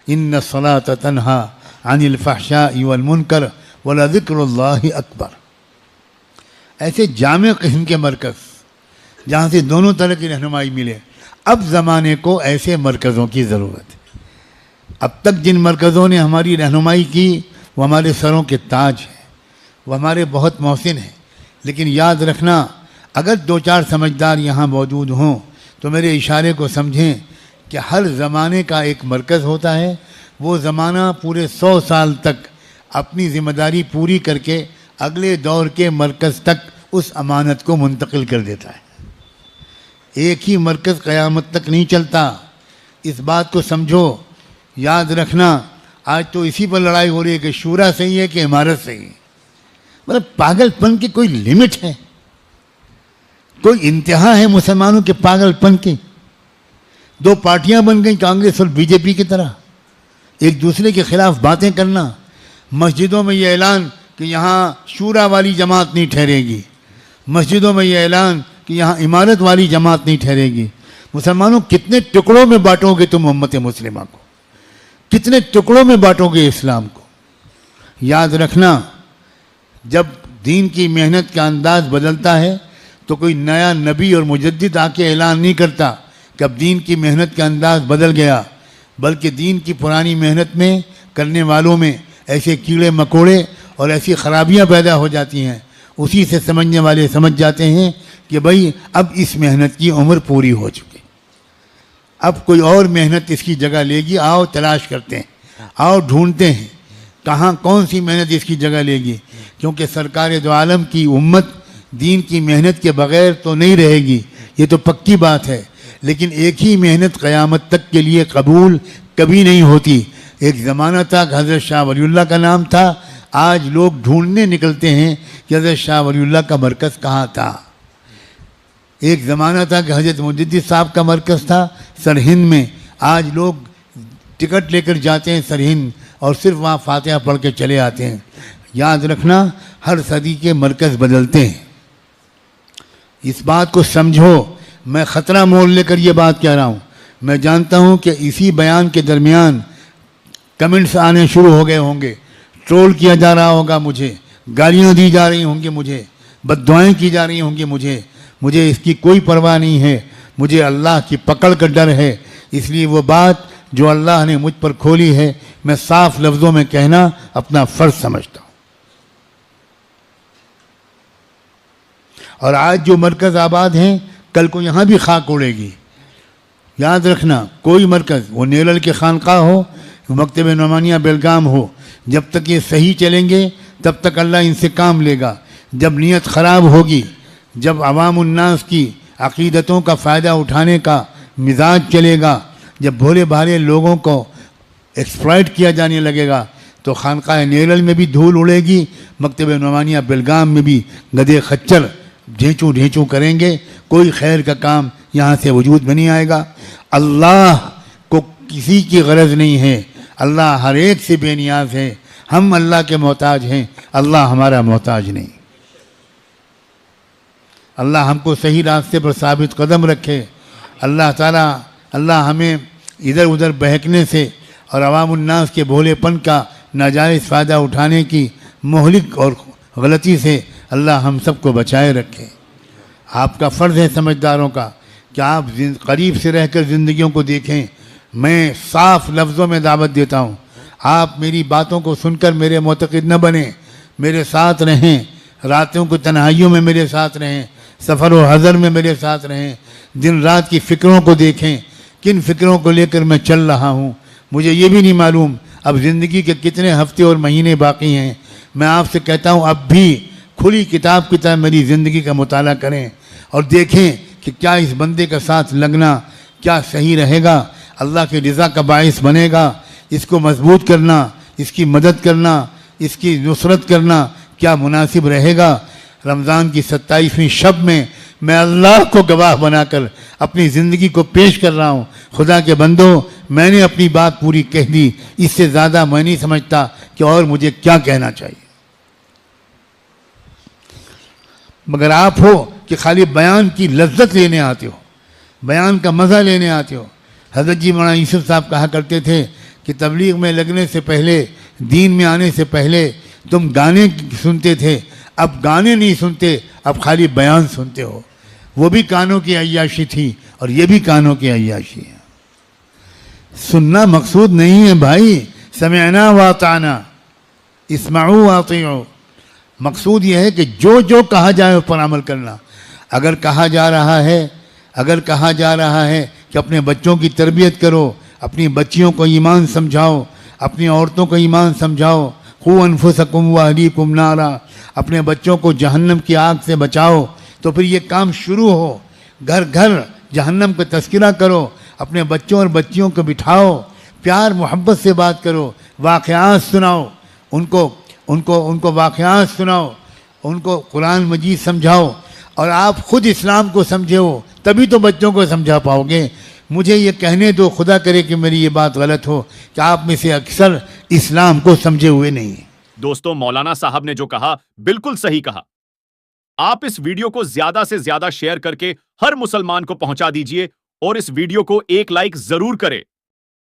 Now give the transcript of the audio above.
ان الصلاۃ تنہا عن الفحشاء والمنکر ولذکر اللہ اکبر. ایسے جامع قسم کے مرکز جہاں سے دونوں طرح کی رہنمائی ملے. اب زمانے کو ایسے مرکزوں کی ضرورت ہے. اب تک جن مرکزوں نے ہماری رہنمائی کی وہ ہمارے سروں کے تاج ہیں, وہ ہمارے بہت محسن ہیں, لیکن یاد رکھنا اگر دو چار سمجھدار یہاں موجود ہوں تو میرے اشارے کو سمجھیں کہ ہر زمانے کا ایک مرکز ہوتا ہے. وہ زمانہ پورے 100 سال تک اپنی ذمہ داری پوری کر کے اگلے دور کے مرکز تک اس امانت کو منتقل کر دیتا ہے. ایک ہی مرکز قیامت تک نہیں چلتا, اس بات کو سمجھو. یاد رکھنا آج تو اسی پر لڑائی ہو رہی ہے کہ شورا صحیح ہے کہ عمارت صحیح ہے. مطلب پاگل پن کی کوئی لمٹ ہے, کوئی انتہا ہے مسلمانوں کے پاگل پن کی. دو پارٹیاں بن گئیں کانگریس اور بی جے پی کی طرح, ایک دوسرے کے خلاف باتیں کرنا. مسجدوں میں یہ اعلان کہ یہاں شورا والی جماعت نہیں ٹھہرے گی, مسجدوں میں یہ اعلان کہ یہاں عمارت والی جماعت نہیں ٹھہرے گی. مسلمانوں کتنے ٹکڑوں میں بانٹو گے تم امت مسلمہ کو, کتنے ٹکڑوں میں بانٹو گے اسلام کو. یاد رکھنا جب دین کی محنت کا انداز بدلتا ہے تو کوئی نیا نبی اور مجدد آ کے اعلان نہیں کرتا کہ اب دین کی محنت کا انداز بدل گیا, بلکہ دین کی پرانی محنت میں کرنے والوں میں ایسے کیڑے مکوڑے اور ایسی خرابیاں پیدا ہو جاتی ہیں. اسی سے سمجھنے والے سمجھ جاتے ہیں کہ بھائی اب اس محنت کی عمر پوری ہو چکی, اب کوئی اور محنت اس کی جگہ لے گی. آؤ تلاش کرتے ہیں, آؤ ڈھونڈتے ہیں کہاں کون سی محنت اس کی جگہ لے گی. کیونکہ سرکار دو عالم کی امت دین کی محنت کے بغیر تو نہیں رہے گی, یہ تو پکی بات ہے. لیکن ایک ہی محنت قیامت تک کے لیے قبول کبھی نہیں ہوتی. ایک زمانہ تھا کہ حضرت شاہ ولی اللہ کا نام تھا, آج لوگ ڈھونڈنے نکلتے ہیں کہ حضرت شاہ ولی اللہ کا مرکز کہاں تھا. ایک زمانہ تھا کہ حضرت مجدد صاحب کا مرکز تھا سرہند میں, آج لوگ ٹکٹ لے کر جاتے ہیں سرہند اور صرف وہاں فاتحہ پڑھ کے چلے آتے ہیں. یاد رکھنا ہر صدی کے مرکز بدلتے ہیں, اس بات کو سمجھو. میں خطرہ مول لے کر یہ بات کہہ رہا ہوں. میں جانتا ہوں کہ اسی بیان کے درمیان کمنٹس آنے شروع ہو گئے ہوں گے, ٹرول کیا جا رہا ہوگا مجھے, گالیاں دی جا رہی ہوں گی مجھے, بد دعائیں کی جا رہی ہوں گی مجھے اس کی کوئی پرواہ نہیں ہے. مجھے اللہ کی پکڑ کا ڈر ہے, اس لیے وہ بات جو اللہ نے مجھ پر کھولی ہے میں صاف لفظوں میں کہنا اپنا فرض سمجھتا ہوں. اور آج جو مرکز آباد ہیں کل کو یہاں بھی خاک اڑے گی. یاد رکھنا کوئی مرکز, وہ نیلل کے خانقاہ ہو, مکتب نعمانیہ بیلگام ہو, جب تک یہ صحیح چلیں گے تب تک اللہ ان سے کام لے گا. جب نیت خراب ہوگی, جب عوام الناس کی عقیدتوں کا فائدہ اٹھانے کا مزاج چلے گا, جب بھولے بھالے لوگوں کو ایکسپلائٹ کیا جانے لگے گا تو خانقاہ نیلل میں بھی دھول اڑے گی, مکتب نعمانیہ بیلگام میں بھی گدھے خچر ڈھینچوں کریں گے. کوئی خیر کا کام یہاں سے وجود میں نہیں آئے گا. اللہ کو کسی کی غرض نہیں ہے, اللہ ہر ایک سے بے نیاز ہے. ہم اللہ کے محتاج ہیں, اللہ ہمارا محتاج نہیں. اللہ ہم کو صحیح راستے پر ثابت قدم رکھے. اللہ ہمیں ادھر ادھر بہکنے سے اور عوام الناس کے بھولے پن کا ناجائز فائدہ اٹھانے کی مہلک اور غلطی سے اللہ ہم سب کو بچائے رکھے. آپ کا فرض ہے سمجھداروں کا کہ آپ قریب سے رہ کر زندگیوں کو دیکھیں. میں صاف لفظوں میں دعوت دیتا ہوں, آپ میری باتوں کو سن کر میرے معتقد نہ بنیں, میرے ساتھ رہیں, راتوں کو تنہائیوں میں میرے ساتھ رہیں, سفر و حضر میں میرے ساتھ رہیں, دن رات کی فکروں کو دیکھیں, کن فکروں کو لے کر میں چل رہا ہوں. مجھے یہ بھی نہیں معلوم اب زندگی کے کتنے ہفتے اور مہینے باقی ہیں. میں آپ سے کہتا ہوں اب بھی کھلی کتاب کی طرح میری زندگی کا مطالعہ کریں اور دیکھیں کہ کیا اس بندے کا ساتھ لگنا کیا صحیح رہے گا, اللہ کی رضا کا باعث بنے گا. اس کو مضبوط کرنا, اس کی مدد کرنا, اس کی نصرت کرنا کیا مناسب رہے گا. رمضان کی 27ویں شب میں اللہ کو گواہ بنا کر اپنی زندگی کو پیش کر رہا ہوں. خدا کے بندوں, میں نے اپنی بات پوری کہہ دی, اس سے زیادہ میں نہیں سمجھتا کہ اور مجھے کیا کہنا چاہیے. مگر آپ ہو کہ خالی بیان کی لذت لینے آتے ہو, بیان کا مزہ لینے آتے ہو. حضرت جی مولانا یوسف صاحب کہا کرتے تھے کہ تبلیغ میں لگنے سے پہلے، دین میں آنے سے پہلے تم گانے سنتے تھے، اب گانے نہیں سنتے، اب خالی بیان سنتے ہو. وہ بھی کانوں کی عیاشی تھی اور یہ بھی کانوں کی عیاشی ہے. سننا مقصود نہیں ہے بھائی. سمعنا واطعنا، اسمعوا واطیعوا. مقصود یہ ہے کہ جو کہا جائے اس پر عمل کرنا. اگر کہا جا رہا ہے کہ اپنے بچوں کی تربیت کرو، اپنی بچیوں کو ایمان سمجھاؤ، اپنی عورتوں کو ایمان سمجھاؤ، قوا انفسکم واہلیکم نارا، اپنے بچوں کو جہنم کی آگ سے بچاؤ، تو پھر یہ کام شروع ہو. گھر گھر جہنم کا تذکرہ کرو، اپنے بچوں اور بچیوں کو بٹھاؤ، پیار محبت سے بات کرو، واقعات سناؤ، ان کو واقعات سناؤ، ان کو قرآن مجید سمجھاؤ، اور آپ خود اسلام کو سمجھے ہو تبھی تو بچوں کو سمجھا پاؤ گے. مجھے یہ کہنے دو، خدا کرے کہ میری یہ بات غلط ہو، کہ آپ میں سے اکثر اسلام کو سمجھے ہوئے نہیں ہیں. دوستو، مولانا صاحب نے جو کہا بالکل صحیح کہا. آپ اس ویڈیو کو زیادہ سے زیادہ شیئر کر کے ہر مسلمان کو پہنچا دیجئے اور اس ویڈیو کو ایک لائک ضرور کرے.